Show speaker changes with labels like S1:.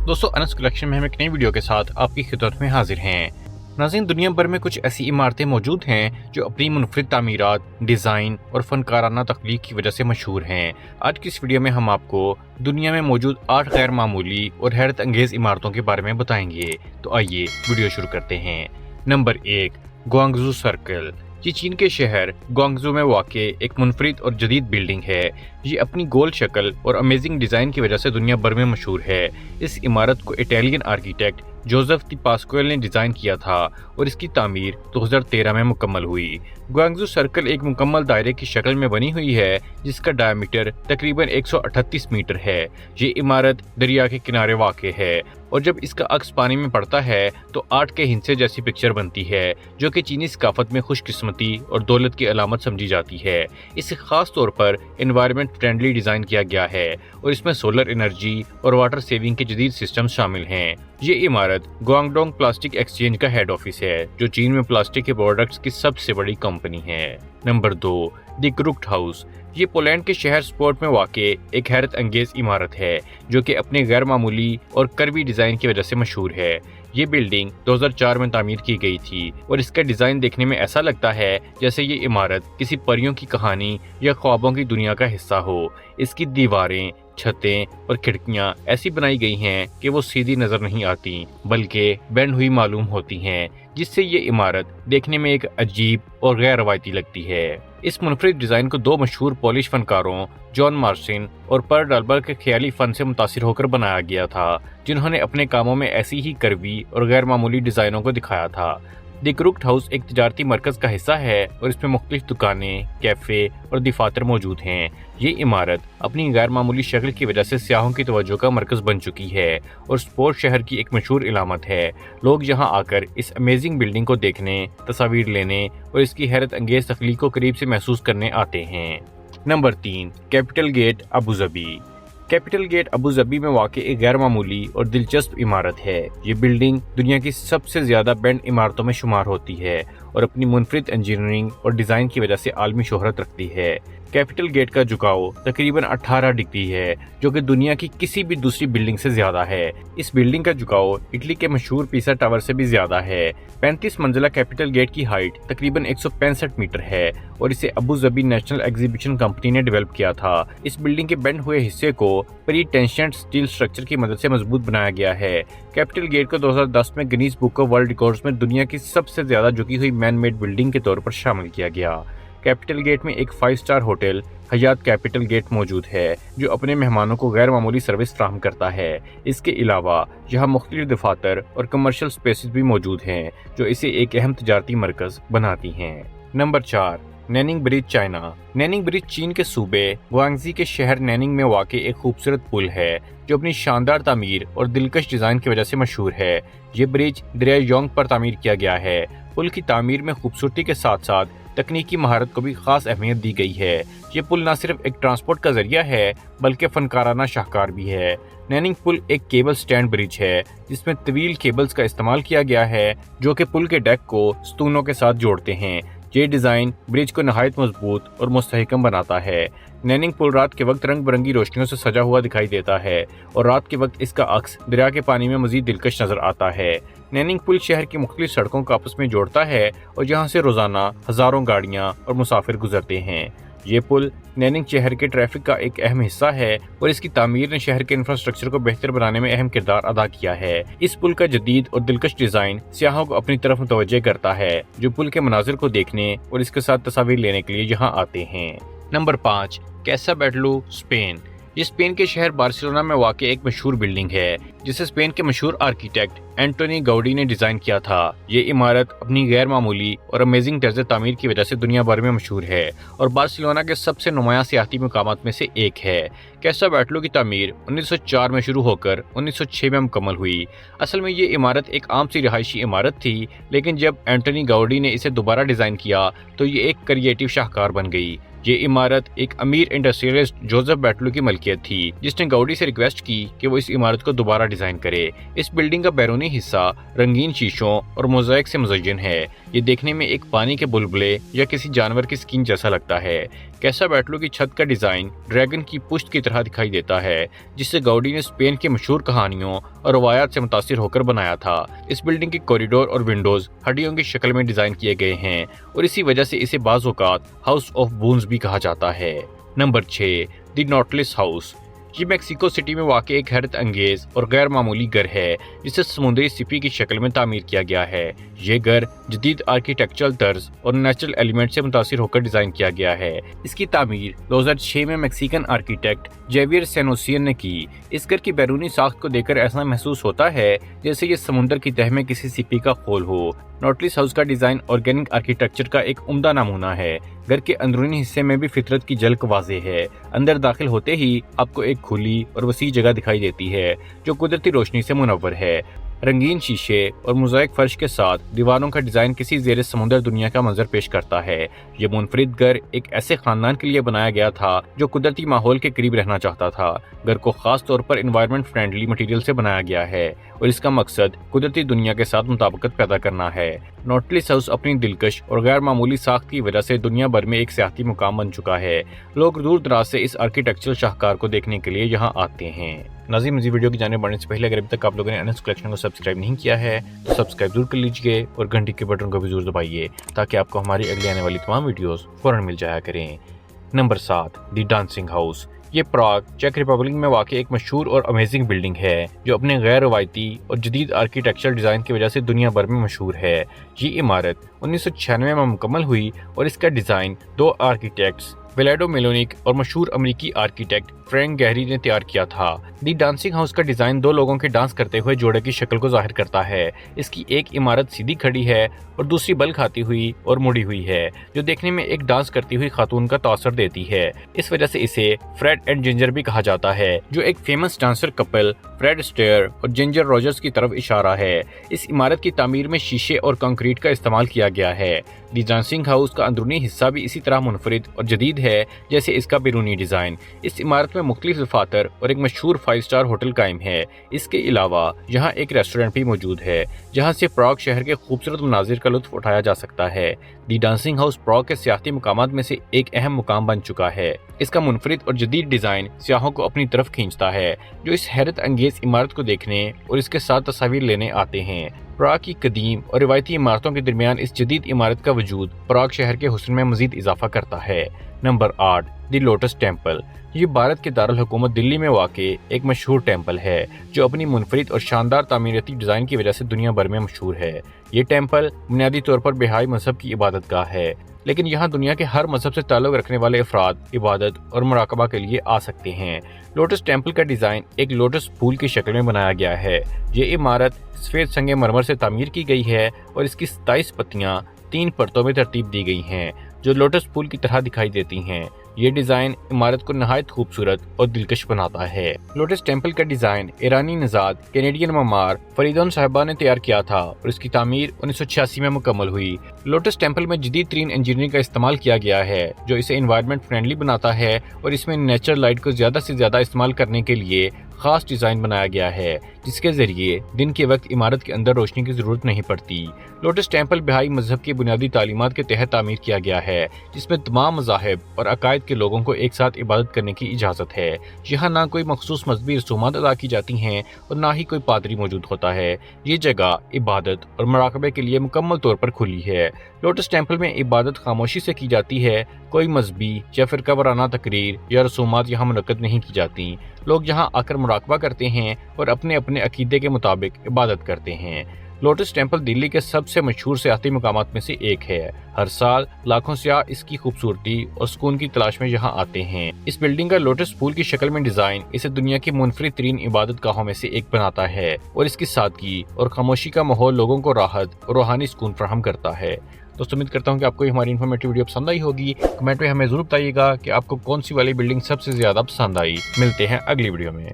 S1: दोस्तों अनस कलेक्शन में हम एक नई वीडियो के साथ आपकी खिदमत में हाजिर हैं। नाज़रीन, दुनिया भर में कुछ ऐसी इमारतें मौजूद हैं जो अपनी मुनफरिद तामीरात, डिज़ाइन और फनकाराना तख्लीक की वजह से मशहूर हैं। आज की इस वीडियो में हम आपको दुनिया में मौजूद 8 गैर मामूली और हैरत अंगेज़ इमारतों के बारे में बताएंगे। तो आइए वीडियो शुरू करते हैं। Number 1, Guangzhou circle. ये चीन के शहर ग्वांगझू में वाक़े एक मुनफरिद और जदीद बिल्डिंग है। ये अपनी गोल शक्ल और अमेजिंग डिज़ाइन की वजह से दुनिया भर में मशहूर है। इस इमारत को इटालियन आर्किटेक्ट जोसेफ दी पास्क्वाल ने डिज़ाइन किया था और इसकी तामीर 2013 में मुकम्मल हुई। ग्वांगझू सर्कल एक मुकम्मल दायरे की शक्ल में बनी हुई है जिसका डायमीटर तकरीबन 138 मीटर है। ये इमारत दरिया के किनारे वाक़े है और जब इसका अक्स पानी में पड़ता है तो 8 के हिंसे जैसी पिक्चर बनती है, जो कि चीनी सकाफत में खुशकिस्मती और दौलत की अलामत समझी जाती है। इसे खास तौर पर एनवायरनमेंट फ्रेंडली डिज़ाइन किया गया है और इसमें सोलर एनर्जी और वाटर सेविंग के जदीद सिस्टम शामिल हैं। ये इमारत ग्वांगडोंग प्लास्टिक एक्सचेंज का हेड ऑफिस है, जो चीन में प्लास्टिक के प्रोडक्ट्स की सबसे बड़ी कंपनी है। Number 2, the crooked house. ये पोलैंड के शहर स्पोर्ट में वाक़े एक हैरत अंगेज इमारत है जो कि अपने गैर मामूली और करवी डिज़ाइन की वजह से मशहूर है। ये बिल्डिंग 2004 में तामीर की गई थी और इसका डिज़ाइन देखने में ऐसा लगता है जैसे ये इमारत किसी परियों की कहानी या ख्वाबों की दुनिया का हिस्सा हो। इसकी दीवारें, छतें और खिड़कियां ऐसी बनाई गई हैं कि वो सीधी नज़र नहीं आती बल्कि बेंड हुई मालूम होती हैं, जिससे ये इमारत देखने में एक अजीब और गैर रवायती लगती है। इस मुनफरिद डिज़ाइन को 2 मशहूर पॉलिश फनकारों जॉन मार्सिन और पर डालबर्ग के ख्याली फन से मुतासिर होकर बनाया गया था, जिन्होंने अपने कामों में ऐसी ही करवी और गैर मामूली डिज़ाइनों को दिखाया था। द क्रुक्ड हाउस एक तिजारती मरकज़ का हिस्सा है और इसमें मुख्तलिफ दुकानें, कैफ़े और दफातर मौजूद हैं। ये इमारत अपनी गैर मामूली शक्ल की वजह से सियाहों की तवज्जो का मरकज़ बन चुकी है और स्पोर्ट शहर की एक मशहूर इलामत है। लोग यहाँ आकर इस अमेजिंग बिल्डिंग को देखने, तस्वीर लेने और इसकी हैरत अंगेज तख्लीक को करीब से महसूस करने आते हैं। नंबर 3, कैपिटल गेट अबू धाबी। Capital gate Abu Dhabi वाक़े एक गैर मामूली और दिलचस्प इमारत है। ये बिल्डिंग दुनिया की सबसे ज़्यादा बेंड इमारतों में शुमार होती है और अपनी मुनफरिद इंजीनियरिंग और डिज़ाइन की वजह से आलमी शोहरत रखती है। कैपिटल गेट का झुकाव तकरीबन 18 डिग्री है, जो कि दुनिया की किसी भी दूसरी बिल्डिंग से ज़्यादा है। इस बिल्डिंग का झुकाव इटली के मशहूर पीसा टावर से भी ज़्यादा है। 35 मंजिला कैपिटल गेट की हाइट तकरीबन 165 मीटर है और इसे Abu Dhabi national exhibition company ने डेवलप किया था। इस बिल्डिंग के बेंड हुए हिस्से को प्री टेंशनड स्टील स्ट्रक्चर की मदद से मजबूत बनाया गया है। कैपिटल गेट को 2010 में Guinness book of world records में दुनिया की सबसे ज़्यादा झुकी हुई मैन मेड बिल्डिंग के तौर पर शामिल किया गया। कैपिटल गेट में एक 5 star hotel Hyatt capital gate मौजूद है, जो अपने मेहमानों को गैर मामूली सर्विस फ्राहम करता है। इसके अलावा यहाँ मुख्तलिफ दफातर और कमर्शियल स्पेसेस भी मौजूद हैं, जो इसे एक अहम तजारती मरकज़ बनाती हैं। Number 4, नैनिंग bridge, China. नैनिंग ब्रिज चीन के सूबे गुआंगझी के शहर नैनिंग में वाक़े एक खूबसूरत पुल है जो अपनी शानदार तामीर और दिलकश डिज़ाइन की वजह से मशहूर है। ये ब्रिज दरिया योंग पर तामीर किया गया है। पुल की तामीर में खूबसूरती के साथ साथ तकनीकी महारत को भी खास अहमियत दी गई है। ये पुल न सिर्फ एक ट्रांसपोर्ट का जरिया है बल्कि फनकाराना शाहकार भी है। नैनिंग पुल एक केबल स्टैंड ब्रिज है जिसमें तवील केबल्स का इस्तेमाल किया गया है, जो कि पुल के डेक को स्तूनों के साथ जोड़ते हैं। ये डिज़ाइन ब्रिज को नहायत मजबूत और मुस्तहकम बनाता है। नैनिंग पुल रात के वक्त रंग बिरंगी रोशनियों से सजा हुआ दिखाई देता है और रात के वक्त इसका अक्स दरिया के पानी में मजीद दिलकश नजर आता है। नैनिंग पुल शहर की मुख्तलिफ सड़कों को आपस में जोड़ता है और जहाँ से रोजाना हजारों गाड़ियाँ और मुसाफिर गुजरते हैं। ये पुल नैनिंग शहर के ट्रैफिक का एक अहम हिस्सा है और इसकी तामीर ने शहर के इंफ्रास्ट्रक्चर को बेहतर बनाने में अहम किरदार अदा किया है। इस पुल का जदीद और दिलकश डिज़ाइन सियाहों को अपनी तरफ मुतवज्जे करता है, जो पुल के मनाजिर को देखने और इसके साथ तस्वीर लेने के लिए यहाँ आते हैं। नंबर 5, कैसा बैटलू, स्पेन। ये स्पेन के शहर बार्सिलोना में वाक़े एक मशहूर बिल्डिंग है जिसे स्पेन के मशहूर आर्किटेक्ट एंटोनी गाउडी ने डिज़ाइन किया था। ये इमारत अपनी गैर मामूली और अमेजिंग तर्ज तामीर की वजह से दुनिया भर में मशहूर है और बार्सिलोना के सबसे नुमायां सियाहती मकामात में से एक है। कैसा बैटलो की तामीर 1904 में शुरू होकर 1906 में मुकम्मल हुई। असल में ये इमारत एक आम सी रिहायशी इमारत थी, लेकिन जब एंटोनी गाउडी ने इसे दोबारा डिज़ाइन किया तो ये एक क्रिएटिव शाहकार बन गई। ये इमारत एक अमीर इंडस्ट्रियलिस्ट जोसेफ बैटलो की मलकियत थी, जिसने गाउडी से रिक्वेस्ट की कि वो इस इमारत को दोबारा डिज़ाइन करे। इस बिल्डिंग का बैरूनी हिस्सा रंगीन शीशों और मोज़ाइक से मुज़य्यन है। ये देखने में एक पानी के बुलबुले या किसी जानवर की स्किन जैसा लगता है। कैसा बैटलो की छत का डिजाइन ड्रैगन की पुश्त की तरह दिखाई देता है, जिससे गाउडी ने स्पेन की मशहूर कहानियों और रवायात से मुतासिर होकर बनाया था। इस बिल्डिंग के कॉरिडोर और विंडोज हड्डियों की शक्ल में डिजाइन किए गए हैं और इसी वजह से इसे बाज़ औक़ात हाउस ऑफ बोन्स भी कहा जाता है। Number 6, the knotless house. ये मेक्सिको सिटी में वाक़ एक हैरत अंगेज और गैर मामूली घर है, जिसे समुद्री सिपी की शक्ल में तामीर किया गया है। ये घर जदीद आर्किटेक्चरल तर्ज और नेचुरल एलिमेंट से मुतासिर होकर डिज़ाइन किया गया है। इसकी तामीर 2006 में मैक्सिकन आर्किटेक्ट जेवियर सेनोसियन ने की। इस घर की बैरूनी साख्त को देखकर ऐसा महसूस होता है जैसे ये समुद्र की तह में किसी सिपी का खोल हो। नॉटलेस हाउस का डिज़ाइन ऑर्गेनिक आर्किटेक्चर का एक उम्दा नमूना है। घर के अंदरूनी हिस्से में भी फितरत की झलक वाज़ेह है। अंदर दाखिल होते ही आपको एक खुली और वसी जगह दिखाई देती है जो कुदरती रोशनी से मुनव्वर है। रंगीन शीशे और मोज़ाइक फर्श के साथ दीवारों का डिज़ाइन किसी ज़ेरे समुद्र दुनिया का मंजर पेश करता है। ये मुनफरिद घर एक ऐसे खानदान के लिए बनाया गया था जो कुदरती माहौल के करीब रहना चाहता था। घर को खास तौर पर एनवायरनमेंट फ्रेंडली मटेरियल से बनाया गया है और इसका मकसद कुदरती दुनिया के साथ मुताबिकत पैदा करना है। नॉटलेस हाउस अपनी दिलकश और गैर मामूली साख्त की वजह से दुनिया भर में एक सियाहती मुकाम बन चुका है। लोग दूर दराज से इस आर्किटेक्चरल शाहकार को देखने के लिए यहाँ आते हैं। नाज़रीन, मज़ीद वीडियो की जाने बढ़ने से पहले अगर अभी तक आप लोगों ने अनस कलेक्शन को सब्सक्राइब नहीं किया है तो सब्सक्राइब जरूर कर लीजिए और घंटी के बटन को भी जरूर दबाइए ताकि आपको हमारी अगली आने वाली तमाम वीडियोस फौरन मिल जाया करें। Number 7, the dancing house. ये प्राग चेक रिपब्लिक में वाक़ एक मशहूर और अमेजिंग बिल्डिंग है जो अपने गैर रवायती और जदीद आर्किटेक्चरल डिज़ाइन की वजह से दुनिया भर में मशहूर है। ये इमारत 1996 में मुकम्मल हुई और इसका डिज़ाइन 2 आर्किटेक्ट्स वेलाडो मेलोनिक और मशहूर अमेरिकी आर्किटेक्ट फ्रैंक गहरी ने तैयार किया था। दी डांसिंग हाउस का डिज़ाइन 2 लोगों के डांस करते हुए जोड़े की शक्ल को जाहिर करता है। इसकी एक इमारत सीधी खड़ी है और दूसरी बल खाती हुई और मुड़ी हुई है, जो देखने में एक डांस करती हुई खातून का तासर देती है। इस वजह से इसे फ्रेड एंड जिंजर भी कहा जाता है, जो एक फेमस डांसर कपल फ्रेड एस्टेयर और जिंजर रॉजर्स की तरफ इशारा है। इस इमारत की तामीर में शीशे और कंक्रीट का इस्तेमाल किया गया है। दी डांसिंग हाउस का अंदरूनी हिस्सा भी इसी तरह मुनफरिद और जदीद है जैसे इसका बैरूनी डिज़ाइन। इस इमारत में मुख्तलिफ दफातर और एक मशहूर 5 स्टार होटल कायम है। इसके अलावा यहाँ एक रेस्टोरेंट भी मौजूद है जहाँ से प्राग शहर के खूबसूरत मनाजिर का लुत्फ उठाया जा सकता है। दी डांसिंग हाउस प्राग के सियाहती मुकामात में से एक अहम मुकाम बन चुका है। इसका मुनफरिद और जदीद डिज़ाइन सियाहों को अपनी तरफ खींचता है, जो इस हैरत अंगेज इमारत को देखने और इसके साथ तस्वीर लेने आते हैं। प्राग की कदीम और रिवायती इमारतों के दरमियान इस जदीद इमारत का वजूद प्राग शहर के हुस्न में मजीद इजाफा करता है। Number 8, the lotus temple. ये भारत के दारुल हुकूमत दिल्ली में वाक़े एक मशहूर टेम्पल है जो अपनी मुनफरिद और शानदार तामीराती डिज़ाइन की वजह से दुनिया भर में मशहूर है। ये टेम्पल बुनियादी तौर पर बहाई मजहब की इबादत गाह है, लेकिन यहाँ दुनिया के हर मजहब से ताल्लुक़ रखने वाले अफराद इबादत और मुराकबा के लिए आ सकते हैं। लोटस टेम्पल का डिज़ाइन एक लोटस फूल की शक्ल में बनाया गया है। ये इमारत सफ़ेद संगे मरमर से तामीर की गई है और इसकी 27 पत्तियाँ 3 परतों में तरतीब दी गई हैं जो लोटस फूल की तरह दिखाई देती हैं। ये डिज़ाइन इमारत को नहायत खूबसूरत और दिलकश बनाता है। लोटस टेम्पल का डिज़ाइन ईरानी नजाद कैनेडियन ममार फरीदौन साहिबा ने तैयार किया था और इसकी तामीर 1986 में मुकम्मल हुई। लोटस टेम्पल में जदीद तरीन इंजीनियरिंग का इस्तेमाल किया गया है जो इसे एनवायरनमेंट फ्रेंडली बनाता है और इसमें नेचुरल लाइट को ज़्यादा से ज़्यादा इस्तेमाल करने के लिए खास डिज़ाइन बनाया गया है, जिसके ज़रिए दिन के वक्त इमारत के अंदर रोशनी की ज़रूरत नहीं पड़ती। लोटस टेम्पल बहाई मजहब की बुनियादी तालीमात के तहत तामीर किया गया है, जिसमें तमाम मज़ाहिब और अकायद के लोगों को एक साथ इबादत करने की इजाज़त है। यहाँ ना कोई मखसूस मजहबी रसूमात अदा की जाती हैं और ना ही कोई पादरी मौजूद होता है। ये जगह इबादत और मुराकबे के लिए मुकम्मल तौर पर खुली है। लोटस टेम्पल में इबादत खामोशी से की जाती है। कोई मजहबी या फिरका वाराना तकरीर या रसूमात यहाँ मुनक्कद नहीं की जाती। लोग यहाँ आकर मुराकबा करते हैं और अपने अपने अकीदे के मुताबिक इबादत करते हैं। लोटस टेम्पल दिल्ली के सबसे मशहूर सियाहती मुकामात में से एक है। हर साल लाखों सियाह इसकी खूबसूरती और सुकून की तलाश में यहाँ आते हैं। इस बिल्डिंग का लोटस फूल की शक्ल में डिजाइन इसे दुनिया की मुनफरिद तरीन इबादत गाहों में से एक बनाता है और इसकी सादगी और खामोशी का माहौल लोगों को राहत और रूहानी सुकून फराहम करता है। दोस्तों, उम्मीद करता हूँ कि आपको हमारी इन्फॉर्मेटिव वीडियो पसंद आई होगी। कमेंट में हमें जरूर बताइएगा कि आपको कौन सी वाली बिल्डिंग सबसे ज्यादा पसंद आई। मिलते हैं अगली वीडियो में।